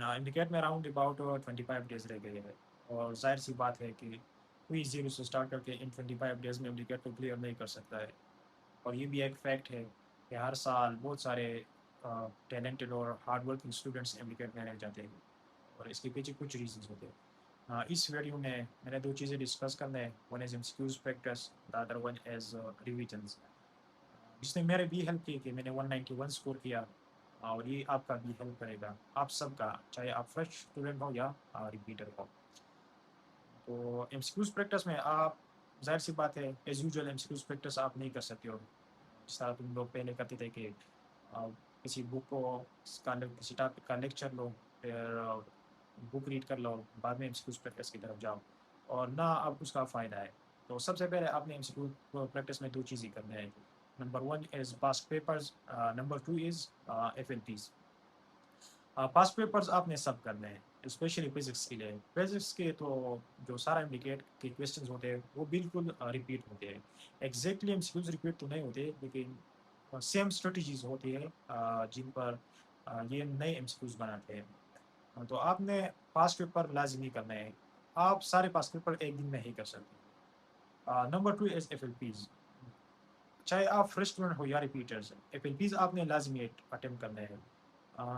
Indicate में around about 25 days रह गए हैं, और जाहिर सी बात है कि कोई जीरो से स्टार्ट करके इन 25 डेज में इंडिकेट को क्लियर नहीं कर सकता है। और ये भी एक फैक्ट है कि हर साल बहुत सारे टैलेंटेड और हार्ड वर्किंग स्टूडेंट्स इंडिकेट में रह जाते हैं, और इसके पीछे कुछ रीजंस होते हैं। इस वीडियो में मैंने दो चीज़ें डिस्कस करना है, one is MCQs practice, the other one as revisions, जिसने मेरे भी हेल्प की कि मैंने 191 स्कोर किया, और ये आपका भी हेल्प करेगा, आप सबका, चाहे आप फ्रेश स्टूडेंट हो या रिपीटर हो। तो एमसीक्यूज प्रैक्टिस में आप, जाहिर सी बात है, एज यूजुअल एमसीक्यूज प्रैक्टिस आप नहीं कर सकते हो जिस तरह तुम लोग पहले करते थे कि किसी बुक को किसी टॉपिक का लेक्चर लो, फिर बुक रीड कर लो, बाद में एमसीक्यूज प्रैक्टिस की तरफ जाओ, और ना अब उसका फ़ायदा है। तो सबसे पहले आपने एमसीक्यू प्रैक्टिस में दो चीज़ें करना है। Number one is past papers, number two is FLPs. Past papers आपने सब करने हैं, स्पेशली फिजिक्स के लिए। फिजिक्स के तो जो सारा इंडिकेट के क्वेश्चंस होते हैं वो बिल्कुल रिपीट होते हैं। एग्जैक्टली एमसीक्यूज रिपीट तो नहीं होते, लेकिन सेम स्ट्रेटजीज होती है जिन पर ये नए एमसीक्यूज बनाते हैं। तो आपने पास्ट पेपर लाजमी करना है, आप सारे पास्ट पेपर एक दिन में ही कर सकते हैं। नंबर टू इज एफएलपीज, चाहे आप फ्रेश स्टूडेंट हो या रिपीटर्स, एफएलपीज आपने लाजमी अटेम्प्ट करना है,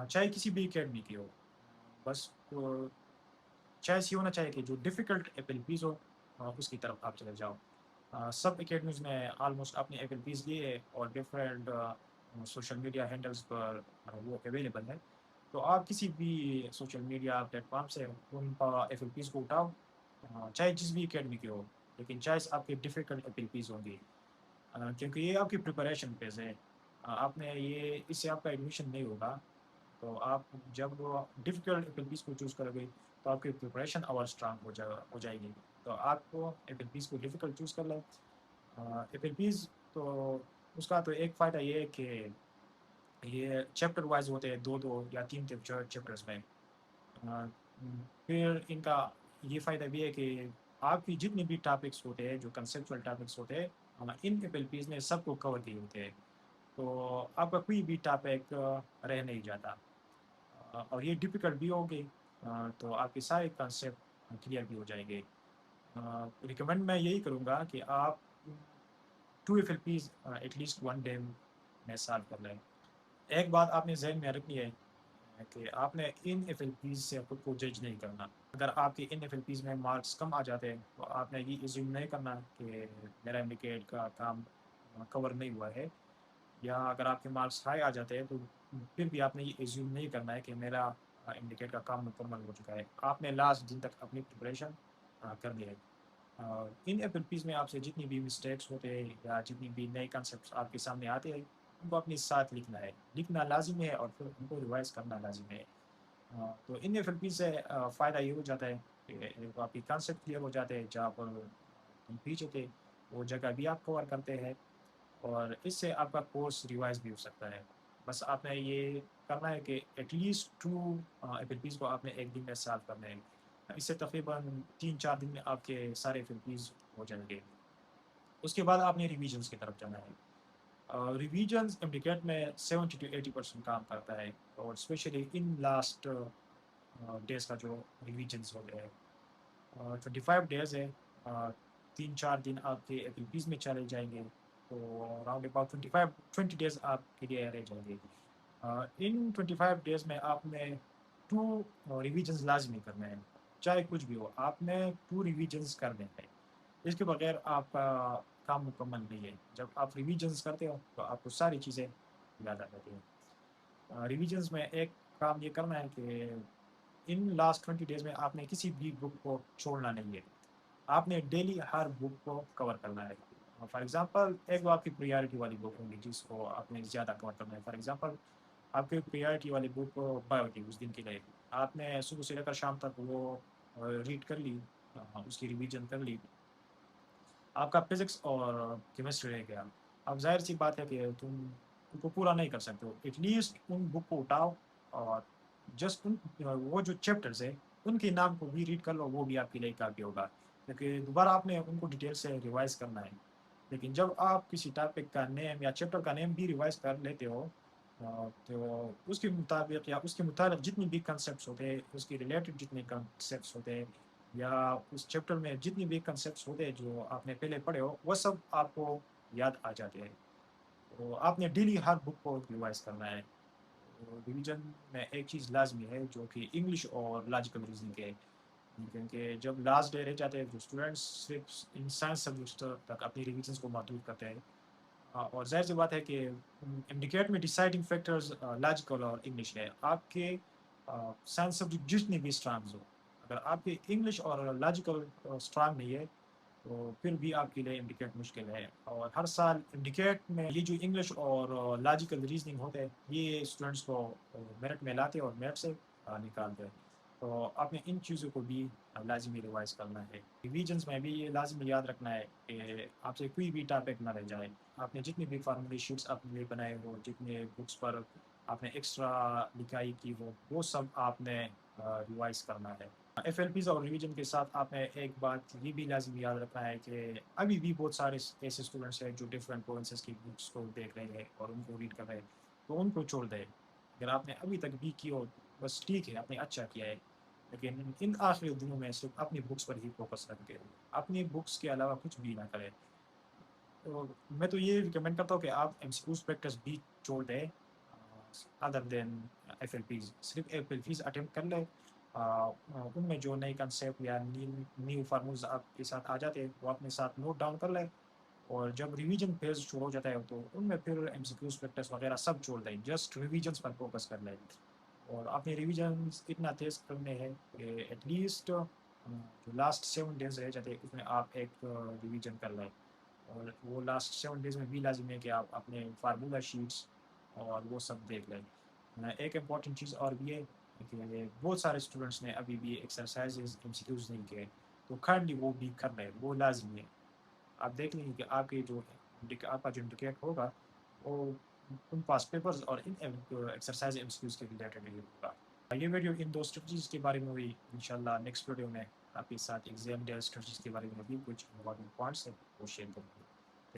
चाहे किसी भी अकेडमी की हो। बस चॉइस ये होना चाहिए कि जो डिफ़िकल्ट एफएलपीज़ हो उसकी तरफ आप चले जाओ। सब एकेडमीज़ ने ऑलमोस्ट अपने एफएलपीज़ लिए हैं, और डिफरेंट सोशल मीडिया हैंडल्स पर वो अवेलेबल है। तो आप किसी भी सोशल मीडिया प्लेटफ़ॉर्म से उन एफएलपीज़ को उठाओ, चाहे जिस भी एकेडमी की हो, लेकिन चॉइस आपकी डिफ़िकल्ट एफएलपीज़ होंगी, क्योंकि ये आपकी प्रिपरेशन फेज़ है। आपने ये, इससे आपका एडमिशन नहीं होगा। तो आप जब डिफ़िकल्ट एफएलपीज़ को चूज़ करोगे, तो आपकी प्रिपरेशन और स्ट्रांग हो जाएगी। तो आपको एफएलपीज़ को डिफ़िकल्ट चूज़ कर लो। एफएलपीज़ तो उसका तो एक फ़ायदा ये है कि ये चैप्टर वाइज़ होते हैं, 2-2 या 3 चैप्टर्स में। फिर इनका ये फ़ायदा भी है कि आपकी जितने भी टॉपिक्स होते हैं, जो कंसेप्चुअल टॉपिक्स होते हैं, इन एफएलपीज़ ने सबको कवर किए होते हैं। तो आपका कोई भी टॉपिक रह नहीं जाता। और ये डिफ़िकल्ट भी होगी, तो आपके सारे कॉन्सेप्ट क्लियर भी हो जाएँगे। रिकमेंड मैं यही करूँगा कि आप 2 एफएलपीज़ एटलीस्ट 1 डे में सॉल्व कर लें। एक बात आपने ज़हन में रखनी है कि आपने इन एफएलपीज़ से खुद को जज नहीं करना। अगर आपके इन एफएलपीज़ में मार्क्स कम आ जाते हैं, तो आपने ये अज़्यूम नहीं करना कि मेरा इंडिकेट का काम कवर नहीं हुआ है, या अगर आपके मार्क्स हाई आ जाते हैं, तो फिर भी आपने ये अज़्यूम नहीं करना है कि मेरा इंडिकेट का काम मुकम्मल हो चुका है। आपने लास्ट दिन तक अपनी प्रिपरेशन करनी है। इन एफएलपीज़ में आपसे जितनी भी मिस्टेक्स होते हैं या जितनी भी नए कॉन्सेप्ट्स आपके सामने आते हैं, उनको अपने साथ लिखना है। लिखना लाज़िमी है, और फिर उनको रिवाइज़ करना लाज़िमी है। तो इन एफएलपी से फ़ायदा ये हो जाता है कि एक तो आपके कॉन्सेप्ट क्लियर हो जाते हैं, जहाँ पर तुम पीछे थे, वो जगह भी आप कवर करते हैं, और इससे आपका कोर्स रिवाइज़ भी हो सकता है। बस आपने ये करना है कि एटलीस्ट 2 एफएलपीज़ को आपने एक दिन में सॉल्व करने हैं। इससे तकरीबन 3-4 दिन में आपके सारे एफएलपीज़ हो जाएँगे। उसके बाद आपने रिविजन्स की तरफ जाना है। रिविजन्स इंडिकेट में 70 टू 80% काम करता है, और स्पेशली इन लास्ट डेज़ का जो रिविजन्स हो गए हैं। 25 डेज़ है, 3-4 दिन आपके एफएलपीज़ में चले जाएँगे, तो अराउंड अबाउट 20 डेज़ आपके लिए रह जाएँगे। इन 25 डेज़ में आपने 2 रिविजन्स लाज़मी करने हैं, चाहे कुछ भी हो, आपने 2 रिविजन्स करने हैं। इसके बगैर आपका काम मुकम्मल नहीं है। जब आप रिविजन्स करते हो, तो आपको सारी चीज़ें याद आ जाती हैं। रिविजन्स में एक काम ये करना है कि इन लास्ट 20 डेज़ में आपने किसी भी बुक को छोड़ना नहीं है। आपने डेली हर बुक को कवर करना है। फॉर एग्ज़ाम्पल, एक वो आपकी प्रायोरिटी वाली बुक होंगी जिसको आपने ज़्यादा कवर करना है। फॉर एग्ज़ाम्पल, आपकी प्रायोरिटी वाली बुक बायो थी उस दिन के लिए। आपने सुबह से लेकर शाम तक वो रीड कर ली, उसकी रिवीजन कर ली। आपका फिज़िक्स और केमिस्ट्री रह गया। अब ज़ाहिर-सी बात है कि तुम उनको पूरा नहीं कर सकते हो। एटलीस्ट उन बुक को उठाओ, और जस्ट वो जो चैप्टर्स हैं, उनके नाम को भी रीड कर लो, वो भी आपके लिए काफ़ी होगा। क्योंकि दोबारा आपने उनको डिटेल से रिवाइज़ करना है। लेकिन जब आप किसी टॉपिक का नेम या चैप्टर का नेम भी रिवाइज़ कर लेते हो, تو اس کے مطابق یا اس کے متعلق جتنی بھی کنسیپٹس ہوتے ہیں، اس کے ریلیٹڈ جتنے کنسیپٹس ہوتے ہیں، یا اس چیپٹر میں جتنی بھی کنسیپٹس ہوتے ہیں جو آپ نے پہلے پڑھے ہو، وہ سب آپ کو یاد آ جاتے ہیں. تو آپ نے ڈیلی ہر بک کو ریوائز کرنا ہے. ریویژن میں ایک چیز لازمی ہے جو کہ انگلش اور لاجیکل ریزننگ ہے، کیونکہ جب لاسٹ ڈے رہ جاتے ہیں تو اسٹوڈنٹس صرف ان سائنس سبجیکٹس تک اپنی ریویژنس کو محدود کرتے ہیں. اور ظاہر سی بات ہے کہ انڈیکیٹ میں ڈیسائڈنگ فیکٹرز لاجیکل اور انگلش ہے. آپ کے سائنس سبجیکٹ جتنے بھی اسٹرانگز ہو، اگر آپ کے انگلش اور لاجیکل اسٹرانگ نہیں ہے تو پھر بھی آپ کے لیے انڈیکیٹ مشکل ہے. اور ہر سال انڈیکیٹ میں یہ جو انگلش اور لاجیکل ریزننگ ہوتے ہیں، یہ اسٹوڈنٹس کو میرٹ میں لاتے اور میرٹ سے نکالتے ہیں. تو آپ نے ان چیزوں کو بھی لازمی ریوائز کرنا ہے. ریویژنس میں بھی یہ لازمی یاد رکھنا ہے کہ آپ سے کوئی بھی ٹاپک نہ رہ جائے. آپ نے جتنی بھی فارمولی شیٹس اپنے لیے بنائے ہو، جتنے بکس پر آپ نے ایکسٹرا لکھائی کی ہو، وہ سب آپ نے ریوائز کرنا ہے. ایف ایل پیز اور ریویژن کے ساتھ آپ نے ایک بات یہ بھی لازمی یاد رکھنا ہے کہ ابھی بھی بہت سارے ایسے اسٹوڈنٹس ہیں جو ڈفرینٹ پروونسز کی بکس کو دیکھ رہے ہیں اور ان کو ریڈ کر رہے ہیں، تو ان کو چھوڑ دیں. اگر آپ نے ابھی تک بھی کی ہو بس ٹھیک ہے، آپ نے اچھا کیا ہے، لیکن ان آخری دنوں میں صرف اپنی بکس پر ہی فوکس رکھیں. اپنی بکس کے علاوہ کچھ بھی نہ کریں. تو میں تو یہ ریکمینڈ کرتا ہوں کہ آپ ایم سی کیوز پریکٹس بھی چھوڑ دیں ادر دین ایف ایل پیز. صرف ایف ایل پیز اٹیمپٹ کر لیں. ان میں جو نئی کنسیپٹ یا نیو فارمولز آپ کے ساتھ آ جاتے ہیں وہ اپنے ساتھ نوٹ ڈاؤن کر لیں. اور جب ریویژن فیز شروع ہو جاتا ہے تو ان میں پھر ایم سی کیوز پریکٹس وغیرہ سب چھوڑ دیں. جسٹ ریویژنس پر فوکس کر لیں. اور اپنے ریویژنس اتنا تیز کرنے ہیں کہ ایٹ لیسٹ جو لاسٹ 7 ڈیز رہ جاتے ہیں اس میں آپ ایک ریویژن کر لیں. اور وہ لاسٹ 7 ڈیز میں بھی لازم ہے کہ آپ اپنے فارمولہ شیٹس اور وہ سب دیکھ لیں. ایک امپورٹنٹ چیز اور بھی ہے کہ بہت سارے اسٹوڈنٹس نے ابھی بھی ایکسرسائزز ایم سی کیوز نہیں کیے، تو کائنڈلی وہ بھی کر لیں، وہ لازمی ہے. آپ دیکھ لیں گے کہ آپ کے جو آپ کا جو انڈیکیٹ ہوگا وہ ان پاس پیپرز اور ان ایکسرسائز ایم سی کیوز کے ریلیٹڈ نہیں ہوگا. یہ ویڈیو ان دو اسٹریٹجیز کے بارے میں ہوئی. انشاءاللہ نیکسٹ ویڈیو میں آپ کے ساتھ ایگزام ڈے اسٹریٹجیز کے بارے میں بھی کچھ امپورٹنٹ پوائنٹس ہیں وہ شیئر کروں گا.